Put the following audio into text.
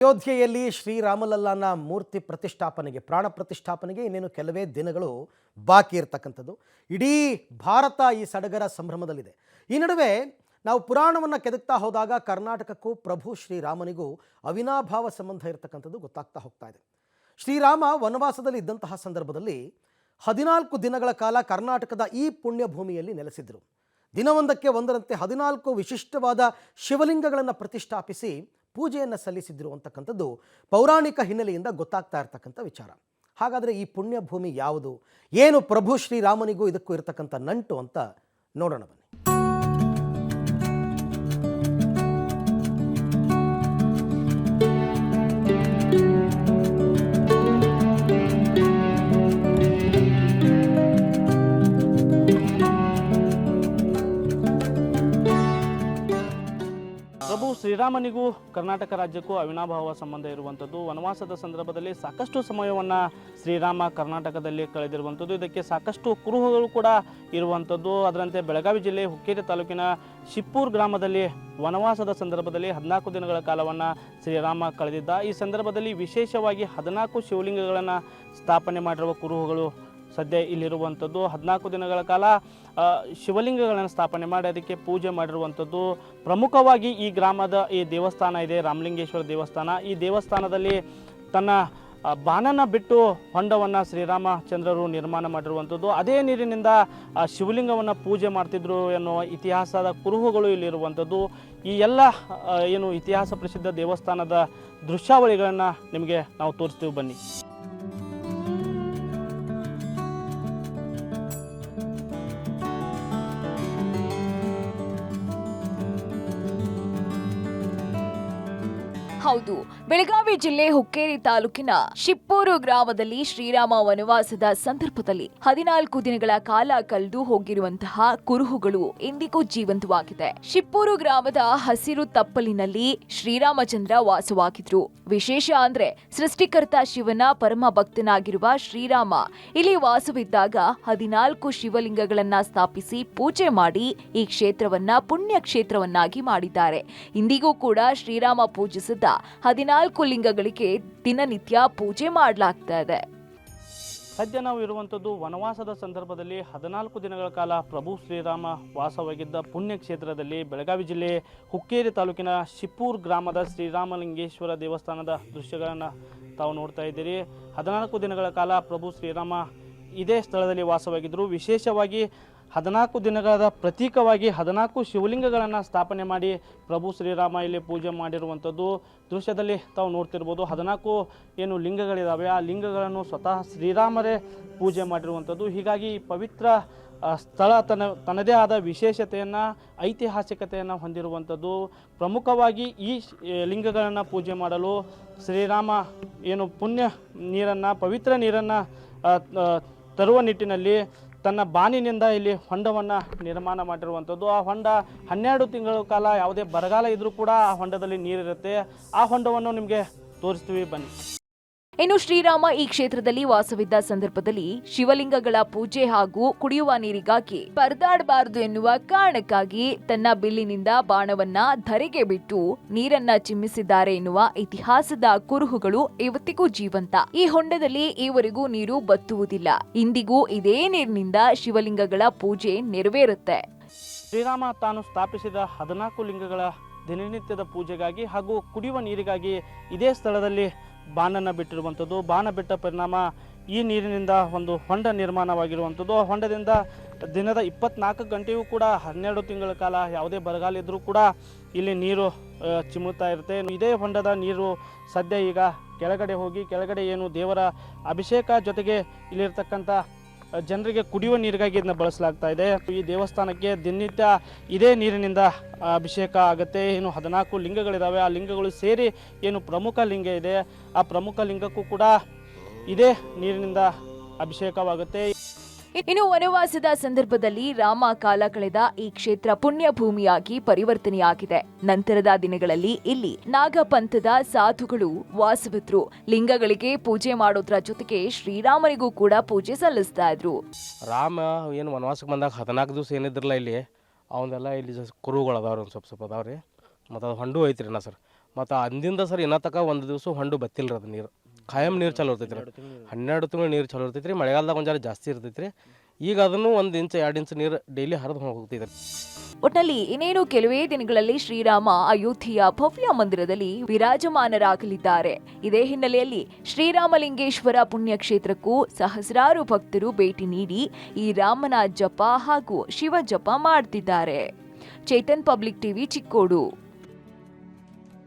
ಅಯೋಧ್ಯೆಯಲ್ಲಿ ಶ್ರೀರಾಮಲಲ್ಲಾನ ಮೂರ್ತಿ ಪ್ರತಿಷ್ಠಾಪನೆಗೆ ಪ್ರಾಣ ಪ್ರತಿಷ್ಠಾಪನೆಗೆ ಇನ್ನೇನು ಕೆಲವೇ ದಿನಗಳು ಬಾಕಿ ಇರತಕ್ಕಂಥದ್ದು. ಇಡೀ ಭಾರತ ಈ ಸಡಗರ ಸಂಭ್ರಮದಲ್ಲಿದೆ. ಈ ನಡುವೆ ನಾವು ಪುರಾಣವನ್ನು ಕೆದಕ್ತಾ ಹೋದಾಗ ಕರ್ನಾಟಕಕ್ಕೂ ಪ್ರಭು ಶ್ರೀರಾಮನಿಗೂ ಅವಿನಾಭಾವ ಸಂಬಂಧ ಇರತಕ್ಕಂಥದ್ದು ಗೊತ್ತಾಗ್ತಾ ಹೋಗ್ತಾ ಇದೆ. ಶ್ರೀರಾಮ ವನವಾಸದಲ್ಲಿ ಇದ್ದಂತಹ ಸಂದರ್ಭದಲ್ಲಿ 14 ದಿನಗಳ ಕಾಲ ಕರ್ನಾಟಕದ ಈ ಪುಣ್ಯ ಭೂಮಿಯಲ್ಲಿ ನೆಲೆಸಿದ್ರು. ದಿನವೊಂದಕ್ಕೆ ಒಂದರಂತೆ 14 ವಿಶಿಷ್ಟವಾದ ಶಿವಲಿಂಗಗಳನ್ನು ಪ್ರತಿಷ್ಠಾಪಿಸಿ ಪೂಜೆಯನ್ನು ಸಲ್ಲಿಸಿದ್ರು ಅಂತಕ್ಕಂಥದ್ದು ಪೌರಾಣಿಕ ಹಿನ್ನೆಲೆಯಿಂದ ಗೊತ್ತಾಗ್ತಾ ಇರತಕ್ಕಂಥ ವಿಚಾರ. ಹಾಗಾದರೆ ಈ ಪುಣ್ಯ ಭೂಮಿ ಯಾವುದು, ಏನು ಪ್ರಭು ಶ್ರೀರಾಮನಿಗೂ ಇದಕ್ಕೂ ಇರತಕ್ಕಂಥ ನಂಟು ಅಂತ ನೋಡೋಣ ಬನ್ನಿ. ಪ್ರಭು ಶ್ರೀರಾಮನಿಗೂ ಕರ್ನಾಟಕ ರಾಜ್ಯಕ್ಕೂ ಅವಿನಾಭಾವ ಸಂಬಂಧ ಇರುವಂಥದ್ದು. ವನವಾಸದ ಸಂದರ್ಭದಲ್ಲಿ ಸಾಕಷ್ಟು ಸಮಯವನ್ನು ಶ್ರೀರಾಮ ಕರ್ನಾಟಕದಲ್ಲಿ ಕಳೆದಿರುವಂಥದ್ದು. ಇದಕ್ಕೆ ಸಾಕಷ್ಟು ಕುರುಹುಗಳು ಕೂಡ ಇರುವಂಥದ್ದು. ಅದರಂತೆ ಬೆಳಗಾವಿ ಜಿಲ್ಲೆ ಹುಕ್ಕೇರಿ ತಾಲೂಕಿನ ಶಿಪ್ಪೂರ್ ಗ್ರಾಮದಲ್ಲಿ ವನವಾಸದ ಸಂದರ್ಭದಲ್ಲಿ 14 ದಿನಗಳ ಕಾಲವನ್ನು ಶ್ರೀರಾಮ ಕಳೆದಿದ್ದ. ಈ ಸಂದರ್ಭದಲ್ಲಿ ವಿಶೇಷವಾಗಿ 14 ಶಿವಲಿಂಗಗಳನ್ನು ಸ್ಥಾಪನೆ ಮಾಡಿರುವ ಕುರುಹುಗಳು ಸದ್ಯ ಇಲ್ಲಿರುವಂಥದ್ದು. 14 ದಿನಗಳ ಕಾಲ ಶಿವಲಿಂಗಗಳನ್ನು ಸ್ಥಾಪನೆ ಮಾಡಿ ಅದಕ್ಕೆ ಪೂಜೆ ಮಾಡಿರುವಂಥದ್ದು. ಪ್ರಮುಖವಾಗಿ ಈ ಗ್ರಾಮದ ಈ ದೇವಸ್ಥಾನ ಇದೆ, ರಾಮಲಿಂಗೇಶ್ವರ ದೇವಸ್ಥಾನ. ಈ ದೇವಸ್ಥಾನದಲ್ಲಿ ತನ್ನ ಬಾಣನ ಬಿಟ್ಟು ಹೊಂಡವನ್ನು ಶ್ರೀರಾಮಚಂದ್ರರು ನಿರ್ಮಾಣ ಮಾಡಿರುವಂಥದ್ದು. ಅದೇ ನೀರಿನಿಂದ ಶಿವಲಿಂಗವನ್ನು ಪೂಜೆ ಮಾಡ್ತಿದ್ರು ಎನ್ನುವ ಇತಿಹಾಸದ ಕುರುಹುಗಳು ಇಲ್ಲಿರುವಂಥದ್ದು. ಈ ಎಲ್ಲ ಏನು ಇತಿಹಾಸ ಪ್ರಸಿದ್ಧ ದೇವಸ್ಥಾನದ ದೃಶ್ಯಾವಳಿಗಳನ್ನು ನಿಮಗೆ ನಾವು ತೋರಿಸ್ತೀವಿ ಬನ್ನಿ. ಹೌದು, ಬೆಳಗಾವಿ ಜಿಲ್ಲೆ ಹುಕ್ಕೇರಿ ತಾಲೂಕಿನ ಶಿಪ್ಪೂರು ಗ್ರಾಮದಲ್ಲಿ ಶ್ರೀರಾಮ ವನವಾಸದ ಸಂದರ್ಭದಲ್ಲಿ 14 ದಿನಗಳ ಕಾಲ ಕಳೆದು ಹೋಗಿರುವಂತಹ ಕುರುಹುಗಳು ಇಂದಿಗೂ ಜೀವಂತವಾಗಿದೆ. ಶಿಪ್ಪೂರು ಗ್ರಾಮದ ಹಸಿರು ತಪ್ಪಲಿನಲ್ಲಿ ಶ್ರೀರಾಮಚಂದ್ರ ವಾಸವಾಗಿದ್ರು. ವಿಶೇಷ ಅಂದ್ರೆ ಸೃಷ್ಟಿಕರ್ತ ಶಿವನ ಪರಮ ಭಕ್ತನಾಗಿರುವ ಶ್ರೀರಾಮ ಇಲ್ಲಿ ವಾಸವಿದ್ದಾಗ 14 ಶಿವಲಿಂಗಗಳನ್ನ ಸ್ಥಾಪಿಸಿ ಪೂಜೆ ಮಾಡಿ ಈ ಕ್ಷೇತ್ರವನ್ನ ಪುಣ್ಯ ಕ್ಷೇತ್ರವನ್ನಾಗಿ ಮಾಡಿದ್ದಾರೆ. ಇಂದಿಗೂ ಕೂಡ ಶ್ರೀರಾಮ ಪೂಜಿಸಿದ 14 ಲಿಂಗಗಳಿಗೆ ದಿನನಿತ್ಯ ಪೂಜೆ ಮಾಡಲಾಗ್ತಾ ಇದೆ. ಸದ್ಯ ನಾವು ಇರುವಂಥದ್ದು ವನವಾಸದ ಸಂದರ್ಭದಲ್ಲಿ 14 ದಿನಗಳ ಕಾಲ ಪ್ರಭು ಶ್ರೀರಾಮ ವಾಸವಾಗಿದ್ದ ಪುಣ್ಯ ಕ್ಷೇತ್ರದಲ್ಲಿ ಬೆಳಗಾವಿ ಜಿಲ್ಲೆ ಹುಕ್ಕೇರಿ ತಾಲೂಕಿನ ಶಿಪ್ಪೂರ್ ಗ್ರಾಮದ ಶ್ರೀರಾಮಲಿಂಗೇಶ್ವರ ದೇವಸ್ಥಾನದ ದೃಶ್ಯಗಳನ್ನು ತಾವು ನೋಡ್ತಾ ಇದ್ದೀರಿ. 14 ದಿನಗಳ ಕಾಲ ಪ್ರಭು ಶ್ರೀರಾಮ ಇದೇ ಸ್ಥಳದಲ್ಲಿ ವಾಸವಾಗಿದ್ದರು. ವಿಶೇಷವಾಗಿ 14 ದಿನಗಳ ಪ್ರತೀಕವಾಗಿ 14 ಶಿವಲಿಂಗಗಳನ್ನು ಸ್ಥಾಪನೆ ಮಾಡಿ ಪ್ರಭು ಶ್ರೀರಾಮ ಇಲ್ಲಿ ಪೂಜೆ ಮಾಡಿರುವಂಥದ್ದು ದೃಶ್ಯದಲ್ಲಿ ತಾವು ನೋಡ್ತಿರ್ಬೋದು. 14 ಏನು ಲಿಂಗಗಳಿದ್ದಾವೆ ಆ ಲಿಂಗಗಳನ್ನು ಸ್ವತಃ ಶ್ರೀರಾಮರೇ ಪೂಜೆ ಮಾಡಿರುವಂಥದ್ದು. ಹೀಗಾಗಿ ಪವಿತ್ರ ಸ್ಥಳ ತನ್ನದೇ ಆದ ವಿಶೇಷತೆಯನ್ನು ಐತಿಹಾಸಿಕತೆಯನ್ನು ಹೊಂದಿರುವಂಥದ್ದು. ಪ್ರಮುಖವಾಗಿ ಈ ಲಿಂಗಗಳನ್ನು ಪೂಜೆ ಮಾಡಲು ಶ್ರೀರಾಮ ಏನು ಪುಣ್ಯ ನೀರನ್ನು ಪವಿತ್ರ ನೀರನ್ನು ತರುವ ನಿಟ್ಟಿನಲ್ಲಿ ತನ್ನ ಬಾನಿನಿಂದ ಇಲ್ಲಿ ಹೊಂಡವನ್ನು ನಿರ್ಮಾಣ ಮಾಡಿರುವಂಥದ್ದು. ಆ ಹೊಂಡ 12 ತಿಂಗಳ ಕಾಲ ಯಾವುದೇ ಬರಗಾಲ ಇದ್ದರೂ ಕೂಡ ಆ ಹೊಂಡದಲ್ಲಿ ನೀರಿರುತ್ತೆ. ಆ ಹೊಂಡವನ್ನು ನಿಮಗೆ ತೋರಿಸ್ತೀವಿ ಬನ್ನಿ. ಇನ್ನು ಶ್ರೀರಾಮ ಈ ಕ್ಷೇತ್ರದಲ್ಲಿ ವಾಸವಿದ್ದ ಸಂದರ್ಭದಲ್ಲಿ ಶಿವಲಿಂಗಗಳ ಪೂಜೆ ಹಾಗೂ ಕುಡಿಯುವ ನೀರಿಗಾಗಿ ಪರದಾಡಬಾರದು ಎನ್ನುವ ಕಾರಣಕ್ಕಾಗಿ ತನ್ನ ಬಿಲ್ಲಿನಿಂದ ಬಾಣವನ್ನ ಧರೆಗೆ ಬಿಟ್ಟು ನೀರನ್ನ ಚಿಮ್ಮಿಸಿದ್ದಾರೆ ಎನ್ನುವ ಇತಿಹಾಸದ ಕುರುಹುಗಳು ಇವತ್ತಿಗೂ ಜೀವಂತ. ಈ ಹೊಂಡದಲ್ಲಿ ಈವರೆಗೂ ನೀರು ಬತ್ತುವುದಿಲ್ಲ. ಇಂದಿಗೂ ಇದೇ ನೀರಿನಿಂದ ಶಿವಲಿಂಗಗಳ ಪೂಜೆ ನೆರವೇರುತ್ತೆ. ಶ್ರೀರಾಮ ತಾನು ಸ್ಥಾಪಿಸಿದ 14 ಲಿಂಗಗಳ ದಿನನಿತ್ಯದ ಪೂಜೆಗಾಗಿ ಹಾಗೂ ಕುಡಿಯುವ ನೀರಿಗಾಗಿ ಇದೇ ಸ್ಥಳದಲ್ಲಿ ಬಾಣನ್ನು ಬಿಟ್ಟಿರುವಂಥದ್ದು. ಬಾಣ ಬಿಟ್ಟ ಪರಿಣಾಮ ಈ ನೀರಿನಿಂದ ಒಂದು ಹೊಂಡ ನಿರ್ಮಾಣವಾಗಿರುವಂಥದ್ದು. ಆ ಹೊಂಡದಿಂದ ದಿನದ 24 ಗಂಟೆಯೂ ಕೂಡ 12 ತಿಂಗಳ ಕಾಲ ಯಾವುದೇ ಬರಗಾಲ ಇದ್ದರೂ ಕೂಡ ಇಲ್ಲಿ ನೀರು ಚಿಮ್ಮುತ್ತಾ ಇರುತ್ತೆ. ಇದೇ ಹೊಂಡದ ನೀರು ಸದ್ಯ ಈಗ ಕೆಳಗಡೆ ಹೋಗಿ ಕೆಳಗಡೆ ಏನು ದೇವರ ಅಭಿಷೇಕ ಜೊತೆಗೆ ಇಲ್ಲಿರ್ತಕ್ಕಂಥ ಜನರಿಗೆ ಕುಡಿಯುವ ನೀರಿಗಾಗಿ ಇದನ್ನ ಬಳಸಲಾಗ್ತಾ ಇದೆ. ಈ ದೇವಸ್ಥಾನಕ್ಕೆ ದಿನನಿತ್ಯ ಇದೇ ನೀರಿನಿಂದ ಅಭಿಷೇಕ ಆಗುತ್ತೆ. ಏನು 14 ಲಿಂಗಗಳಿದ್ದಾವೆ ಆ ಲಿಂಗಗಳು ಸೇರಿ ಏನು ಪ್ರಮುಖ ಲಿಂಗ ಇದೆ ಆ ಪ್ರಮುಖ ಲಿಂಗಕ್ಕೂ ಕೂಡ ಇದೇ ನೀರಿನಿಂದ ಅಭಿಷೇಕವಾಗುತ್ತೆ. ಇನ್ನು ವನವಾಸದ ಸಂದರ್ಭದಲ್ಲಿ ರಾಮ ಕಾಲ ಕಳೆದ ಈ ಕ್ಷೇತ್ರ ಪುಣ್ಯ ಭೂಮಿಯಾಗಿ ಪರಿವರ್ತನೆಯಾಗಿದೆ. ನಂತರದ ದಿನಗಳಲ್ಲಿ ಇಲ್ಲಿ ನಾಗಪಂಥದ ಸಾಧುಗಳು ವಾಸವಿದ್ರು. ಲಿಂಗಗಳಿಗೆ ಪೂಜೆ ಮಾಡೋದ್ರ ಜೊತೆಗೆ ಶ್ರೀರಾಮನಿಗೂ ಕೂಡ ಪೂಜೆ ಸಲ್ಲಿಸ್ತಾ ಇದ್ರು. ರಾಮ ಏನು ವನವಾಸಕ್ಕೆ ಬಂದಾಗ 14 ದಿವಸ ಏನಿದ್ರಲ್ಲ ಇಲ್ಲಿ ಅವನ್ನೆಲ್ಲ ಇಲ್ಲಿ ಕುರುಗಳು ಅದಾವ್ರಿ, ಒಂದು ಸ್ವಲ್ಪ ಅದಾವ್ರಿ. ಮತ್ತು ಅದು ಹೊಂಡು ಐತ್ರಿ ನಾ ಸರ್ ಮತ್ತು ಅಂದಿಂದ ಸರ್ ಇನ್ನೂ ತನಕ ಒಂದು ದಿವಸ ಹೊಂಡು ಬತ್ತಿಲ್ಲ ರೀ ಅದು ನೀರು ಖಾಯಂ ನೀರು ಚಲೋ ಇರ್ತೈತೆ ರೀ 12 ತಿಂಗಳು ನೀರು ಚಲೋ ಇರ್ತೈತೆ ರೀ ಮಳೆಗಾಲದಾಗ ಒಂದು ಜರ ಜಾಸ್ತಿ ಇರ್ತೈತೆ ರೀ ಈಗ ಅದನ್ನು 1 ಇಂಚ್ 2 ಇಂಚ್ ನೀರು ಡೈಲಿ ಹರಿದು ಹೋಗ್ತೈತೆ ರೀ ಒಟ್ನಲ್ಲಿ ಇನ್ನೇನು ಕೆಲವೇ ದಿನಗಳಲ್ಲಿ ಶ್ರೀರಾಮ ಅಯೋಧ್ಯೆಯ ಭವ್ಯ ಮಂದಿರದಲ್ಲಿ ವಿರಾಜಮಾನರಾಗಲಿದ್ದಾರೆ. ಇದೇ ಹಿನ್ನೆಲೆಯಲ್ಲಿ ಶ್ರೀರಾಮಲಿಂಗೇಶ್ವರ ಪುಣ್ಯಕ್ಷೇತ್ರಕ್ಕೂ ಸಹಸ್ರಾರು ಭಕ್ತರು ಭೇಟಿ ನೀಡಿ ಈ ರಾಮನ ಜಪ ಹಾಗೂ ಶಿವ ಜಪ ಮಾಡ್ತಿದ್ದಾರೆ. Chetan public TV ಚಿಕ್ಕೋಡು.